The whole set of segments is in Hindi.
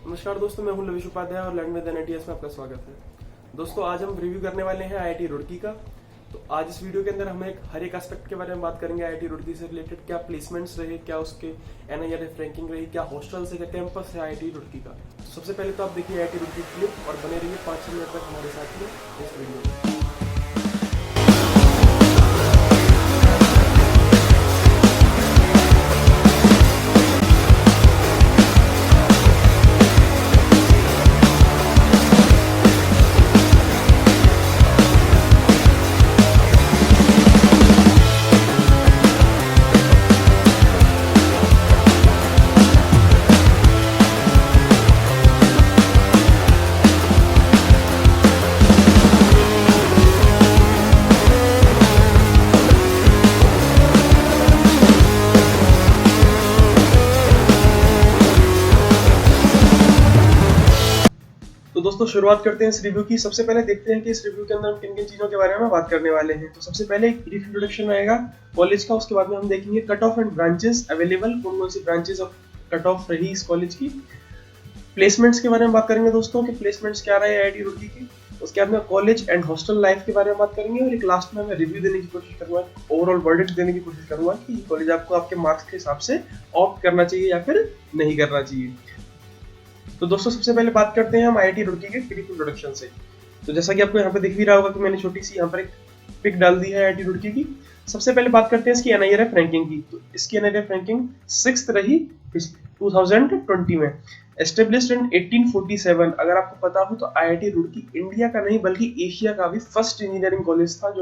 नमस्कार दोस्तों, मैं हूं लविश उपाध्याय और लैंड विद एनआईटीएस में आपका स्वागत है। दोस्तों, आज हम रिव्यू करने वाले हैं आईआईटी रुड़की का। तो आज इस वीडियो के अंदर हम हर एक एस्पेक्ट के बारे में बात करेंगे। आईआईटी रुड़की से रिलेटेड क्या प्लेसमेंट्स रहे, क्या उसके एनआईआरएफ रैंकिंग रही, क्या हॉस्टल्स है, क्या कैंपस है आईआईटी रुड़की का। सबसे पहले तो आप देखिए आईआईटी रुड़की की क्लिप और बने रहिए 5-6 मिनट तक हमारे साथ में इस वीडियो में। तो दोस्तों, शुरुआत करते हैं इस रिव्यू की। सबसे पहले देखते हैं कि इस रिव्यू के अंदर हम किन किन चीजों के बारे में बात करने वाले हैं। तो सबसे पहले एक ब्रीफ इंट्रोडक्शन रहेगा कॉलेज का। उसके बाद में हम देखेंगे cut off and branches available, कौन कौन सी ब्रांचेस ऑफ कट ऑफ रही इस कॉलेज की। प्लेसमेंट्स के बारे में बात करेंगे दोस्तों कि प्लेसमेंट्स क्या रहे आईआईटी रुड़की की। उसके बाद में कॉलेज एंड हॉस्टल लाइफ के बारे में बात करेंगे और एक लास्ट में मैं रिव्यू देने की कोशिश करूंगा, ओवरऑल वर्डिक्ट देने की कोशिश करूंगा कि कॉलेज आपको आपके मार्क्स के हिसाब से ऑप्ट करना चाहिए या फिर नहीं करना चाहिए। तो दोस्तों, सबसे पहले बात करते हैं हम आईआईटी रुड़की के ब्रीफ इंट्रोडक्शन से। तो जैसा कि आपको यहाँ पे दिख भी रहा होगा कि मैंने छोटी सी यहाँ पर एक पिक डाल दी है आईआईटी रुड़की की। सबसे पहले बात करते हैं इसकी एनआईआरएफ रैंकिंग की। तो इसकी एनआईआरएफ रैंकिंग 6th रही 2020 में, एस्टेब्लिश्ड इन 1847। अगर आपको पता हो तो आईआईटी रुड़की इंडिया का नहीं बल्कि एशिया का भी फर्स्ट इंजीनियरिंग कॉलेज था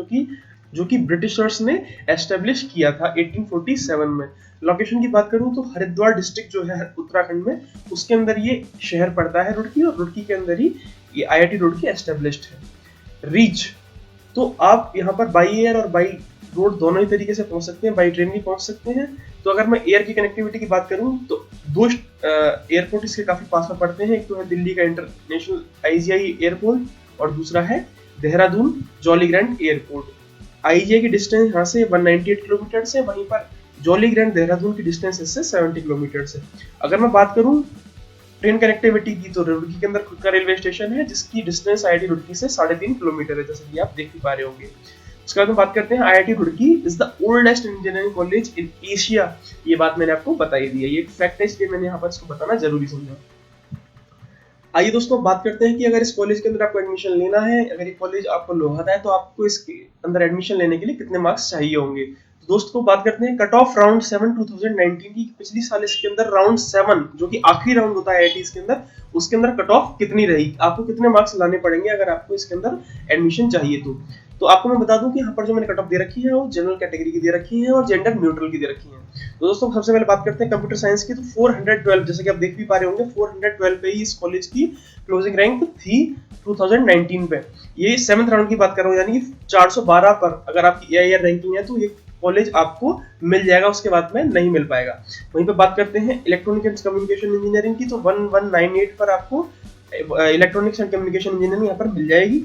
जो कि ब्रिटिशर्स ने एस्टेब्लिश किया था 1847 में। लोकेशन की बात करूं तो हरिद्वार डिस्ट्रिक्ट जो है उत्तराखंड में, उसके अंदर ये शहर पड़ता है रुड़की, और रुड़की के अंदर ही ये आईआईटी रुड़की एस्टेब्लिश्ड है। रीच, तो आप यहाँ पर बाई एयर और बाई रोड दोनों ही तरीके से पहुंच सकते हैं, बाई ट्रेन भी पहुंच सकते हैं। तो अगर मैं एयर की कनेक्टिविटी की बात करूं तो दो एयरपोर्ट इसके काफी पास में पड़ते हैं। एक तो है दिल्ली का इंटरनेशनल आईजीआई एयरपोर्ट और दूसरा है Dehradun jolly grand airport. IGI की डिस्टेंस यहाँ से 198 किलोमीटर है, वहीं पर जॉली ग्रैंड देहरादून की डिस्टेंस इससे 70 किलोमीटर है। अगर मैं बात करूं ट्रेन कनेक्टिविटी की तो रुड़की के अंदर खुद का रेलवे स्टेशन है जिसकी डिस्टेंस आईआईटी रुड़की से 3.5 किलोमीटर है, जैसे कि आप देख भी पा रहे होंगे। उसके बाद में बात करते हैं IIT Roorkee is the oldest engineering college in Asia. ये बात मैंने आपको बताई दी है, ये एक फैक्ट है, इसलिए मैंने यहाँ पर इसको बताना जरूरी समझा। आइए दोस्तों, बात करते हैं कि अगर इस कॉलेज के अंदर आपको एडमिशन लेना है, अगर ये कॉलेज आपको लोहाता है तो आपको इसके अंदर एडमिशन लेने के लिए कितने मार्क्स चाहिए होंगे। तो दोस्तों, बात करते हैं कट ऑफ राउंड 7 2019 की। पिछली साल इसके अंदर राउंड 7 जो कि आखिरी राउंड होता है आईआईटी के अंदर, उसके अंदर कट ऑफ कितनी रही, आपको कितने मार्क्स लाने पड़ेंगे अगर आपको इसके अंदर एडमिशन चाहिए तो आपको मैं बता दूं कि यहाँ पर जो मैंने कट ऑफ दे रखी है वो जनरल कैटेगरी की दे रखी है और जेंडर न्यूट्रल की दे रखी है। तो दोस्तों, सबसे पहले बात करते हैं कंप्यूटर साइंस की। तो 412, जैसे कि आप देख भी पा रहे होंगे, 412 पे ही इस कॉलेज की क्लोजिंग रैंक थी 2019 पे। ये 7th राउंड की बात कर रहा हूँ, यानी कि 412 पर अगर आपकी एआईआर रैंकिंग है तो ये कॉलेज आपको मिल जाएगा, उसके बाद में नहीं मिल पाएगा। वहीं पे बात करते हैं इलेक्ट्रॉनिक एंड कम्युनिकेशन इंजीनियरिंग की। तो 1198 पर आपको इलेक्ट्रॉनिक्स एंड कम्युनिकेशन इंजीनियरिंग यहाँ पर मिल जाएगी।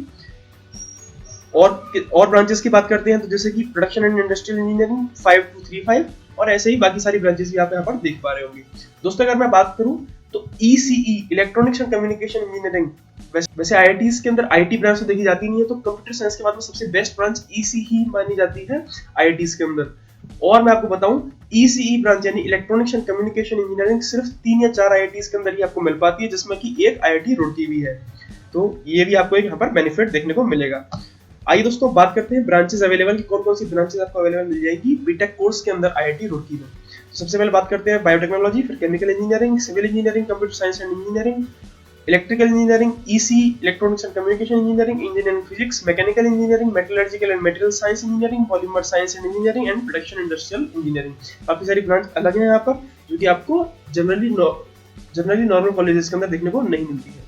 और ब्रांचेस की बात करते हैं तो जैसे कि प्रोडक्शन एंड इंडस्ट्रियल इंजीनियरिंग 5235, और ऐसे ही बाकी सारी ब्रांचेस भी आप यहाँ पर देख पा रहे होंगे। दोस्तों, अगर मैं बात करूं तो ECE electronics and communication engineering, वैसे आईआईटीज के अंदर आईटी ब्रांच तो देखी जाती नहीं है, तो कंप्यूटर साइंस के बाद में सबसे बेस्ट ब्रांच ईसीई मानी जाती है आईआईटीज के अंदर। और मैं आपको बताऊं, ईसीई ब्रांच यानी इलेक्ट्रॉनिक्स एंड कम्युनिकेशन इंजीनियरिंग सिर्फ 3 या 4 आईआईटीज के अंदर ही आपको मिल पाती है, जिसमें कि एक आईआईटी रुड़की भी है। तो ये भी आपको एक यहाँ पर बेनिफिट देखने को मिलेगा। आइए दोस्तों, बात करते हैं ब्रांचेस अवेलेबल की, कौन कौन सी ब्रांचेस आपको अवेलेबल मिल जाएगी बीटेक कोर्स के अंदर आईआईटी रुड़की में। सबसे पहले बात करते हैं बायोटेक्नोलॉजी, फिर chemical engineering, civil engineering, computer science and engineering, electrical engineering, EC electronics and communication engineering, engineering physics, mechanical engineering, metallurgical and material science engineering, polymer science and engineering and production industrial engineering. काफी सारी ब्रांच अलग है यहाँ पर, जो कि आपको जनरली नॉर्मल कॉलेजेस के अंदर देखने को नहीं मिलती है।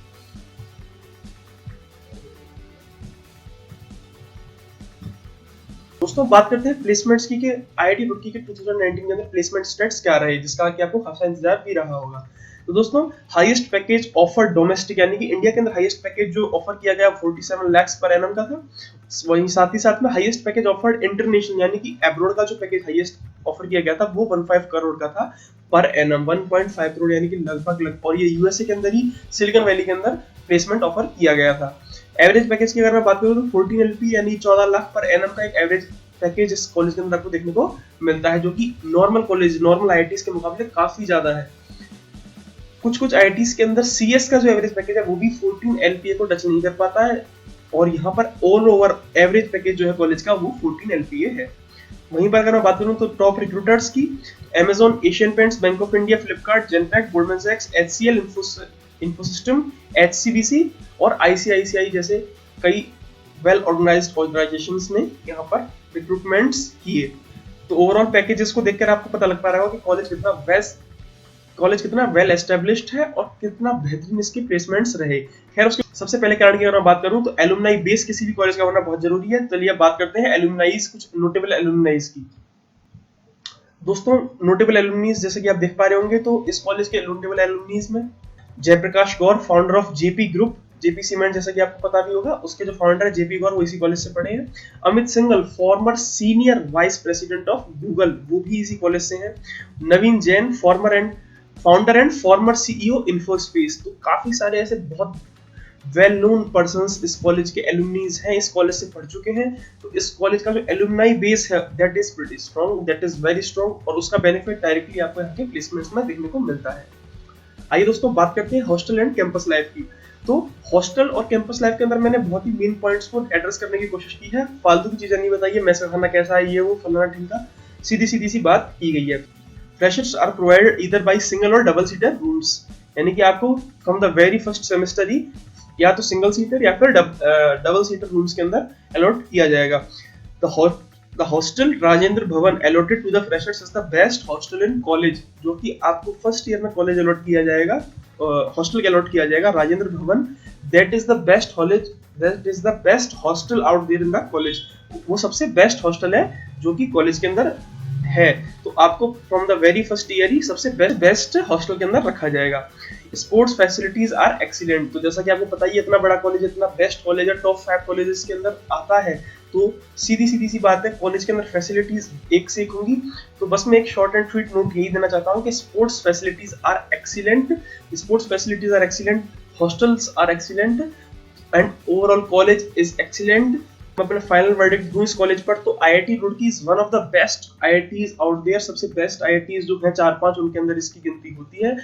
दोस्तों, बात करते हैं प्लेसमेंट्स की कि आईआईटी रुड़की के 2019 के अंदर प्लेसमेंट स्टेट्स क्या रहे, जिसका कि आपको खासा इंतजार भी रहा होगा। तो दोस्तों, हाईएस्ट पैकेज ऑफर डोमेस्टिक, यानी कि इंडिया के अंदर हाईएस्ट पैकेज जो ऑफर किया गया 47 लाख पर एनम का था। वहीं साथ ही साथ में हाईएस्ट पैकेज ऑफर इंटरनेशनल, यानी कि अब्रॉड का जो पैकेज हाईएस्ट ऑफर किया गया था वो 15 करोड़ का था पर एनम 1.5 करोड़ यानी कि लगभग और ये यूएसए के अंदर ही सिलिकॉन वैली के अंदर प्लेसमेंट ऑफर किया गया था। एवरेज पैकेज की अगर मैं बात करूं तो 14 एलपी यानी 14 लाख पर एनम का एक एवरेज पैकेज इस कॉलेज के अंदर आपको देखने को मिलता है, जो कि नॉर्मल आईआईटीज के मुकाबले काफी ज्यादा है। कुछ आईआईटीज के अंदर सीएस का जो एवरेज पैकेज है वो भी 14 एलपीए को टच नहीं कर पाता है, और यहाँ पर ऑल ओवर एवरेज पैकेज जो है कॉलेज का वो 14 एलपीए है। वहीं पर अगर मैं बात करूं तो टॉप रिक्रूटर्स की, Amazon, Asian Paints, Bank of India, Flipkart, Genpact, Goldman सैक्स, HCL, इन्फोसिस्टम, HCBC और ICICI जैसे कई वेल ऑर्गेनाइज्ड ऑर्गेनाइजेशंस ने यहाँ पर रिक्रूटमेंट्स किए। तो ओवरऑल पैकेजेस को देखकर आपको पता लग पा रहा होगा कि कॉलेज कितना वेल एस्टेब्लिश्ड है और कितना बेहतरीन इसके प्लेसमेंट्स रहे। खैर, उसके सबसे पहले कारण की अगर मैं बात करूं तो एलुमनाई बेस किसी भी कॉलेज का होना बहुत जरूरी है। चलिए अब बात करते हैं एलुमनाइज, कुछ नोटेबल एलुमनाइज की। दोस्तों, नोटेबल एलुमनीज जैसे कि आप देख पा रहे होंगे, तो इस कॉलेज के नोटेबल एलुमनीज में Jaiprakash Gaur, founder of JP group, JP cement जैसा कि आपको पता भी होगा, उसके जो फाउंडर है जेपी गौर वो इसी कॉलेज से पढ़े हैं। Amit Singhal, former senior vice president of Google, वो भी इसी कॉलेज से हैं। Naveen Jain, founder and former CEO InfoSpace. तो काफी सारे ऐसे बहुत वेल नोन पर्संस इस कॉलेज के एलुमनीज हैं, इस कॉलेज से पढ़ चुके हैं। तो इस कॉलेज का जो एलुमनाई बेस है that is pretty strong, that is very strong, और उसका बेनिफिट डायरेक्टली आपको यहाँ के प्लेसमेंट्स में देखने को मिलता है। आइए दोस्तों बात करते हैं हॉस्टल एंड कैंपस लाइफ की। तो हॉस्टल और कैंपस लाइफ के अंदर मैंने बहुत ही मेन पॉइंट्स को एड्रेस करने की कोशिश की है, फालतू की चीजें नहीं बताई है, मैस का खाना कैसा है, ये वो फलाना ढिमका, सीधी सी बात की गई है। Freshers are provided either by single और डबल सीटर रूम्स, यानी कि आपको from the very first semester ही या तो सिंगल सीटर या फिर डबल सीटर रूम्स के अंदर अलॉट किया जाएगा। The hostel Rajendra Bhavan allotted to the freshers is the best hostel in college, जो कि आपको फर्स्ट ईयर में कॉलेज अलॉट किया जाएगा, हॉस्टल अलॉट किया जाएगा Rajendra Bhavan. That is the best college, that is the best hostel out there in the college, वो सबसे बेस्ट हॉस्टल है जो कि कॉलेज के अंदर है। तो आपको from the very first year ही सबसे बेस्ट हॉस्टल के अंदर रखा जाएगा। स्पोर्ट्स फैसिलिटीज आर एक्सीलेंट, तो जैसा कि आपको पता ही है इतना बड़ा कॉलेज, इतना बेस्ट कॉलेज है, टॉप 5 कॉलेजेस के अंदर आता है, तो सीधी सी बात है कॉलेज के अंदर फैसिलिटीज एक से एक होंगी। तो बस मैं एक शॉर्ट एंड स्वीट नोट यही देना चाहता हूँ कि sports facilities are excellent, hostels are excellent and overall college is excellent. मैं अपना फाइनल वर्डिक्ट दूं इस कॉलेज पर, तो IIT Roorkee is one of the best IITs out there, सबसे बेस्ट आईआईटीज जो हैं 4-5 उनके अंदर इसकी गिनती होती है।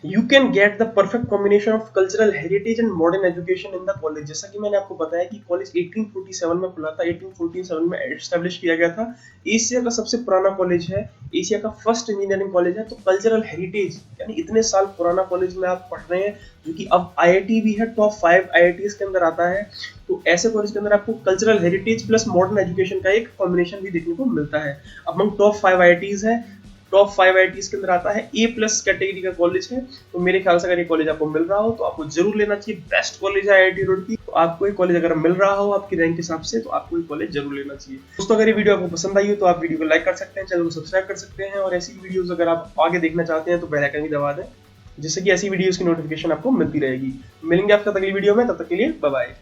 You can get the perfect combination of cultural heritage and modern education in the college। जैसा कि मैंने आपको बताया कि कॉलेज 1847 में खुला था, 1847 में एस्टेब्लिश किया गया था, एशिया का सबसे पुराना कॉलेज है, एशिया का फर्स्ट इंजीनियरिंग कॉलेज है। तो कल्चरल हेरिटेज यानी इतने साल पुराना कॉलेज में आप पढ़ रहे हैं, जो कि अब आईआईटी भी है, टॉप 5 आईआईटीज के अंदर आता है। तो ऐसे कॉलेज के अंदर आपको cultural heritage plus modern education का एक कॉम्बिनेशन भी देखने को मिलता है। अमंग टॉप 5 आईआईटीज है, टॉप 5 आईआईटीज के अंदर आता है, A+ कैटेगरी का कॉलेज है। तो मेरे ख्याल से अगर ये कॉलेज आपको मिल रहा हो तो आपको जरूर लेना चाहिए, बेस्ट कॉलेज है आईआईटी रुड़की। तो आपको ये कॉलेज अगर मिल रहा हो आपकी रैंक के हिसाब से, तो आपको ये कॉलेज जरूर लेना चाहिए। दोस्तों, अगर ये वीडियो आपको पसंद आई हो तो आप वीडियो को लाइक कर सकते हैं, चैनल को सब्सक्राइब कर सकते हैं, और ऐसी वीडियोस अगर आप आगे देखना चाहते हैं तो बेल आइकन भी दबा दें, जिससे कि ऐसी वीडियोस की नोटिफिकेशन आपको मिलती रहेगी। मिलेंगे आपके अगली वीडियो में, तब तक के लिए बाय बाय।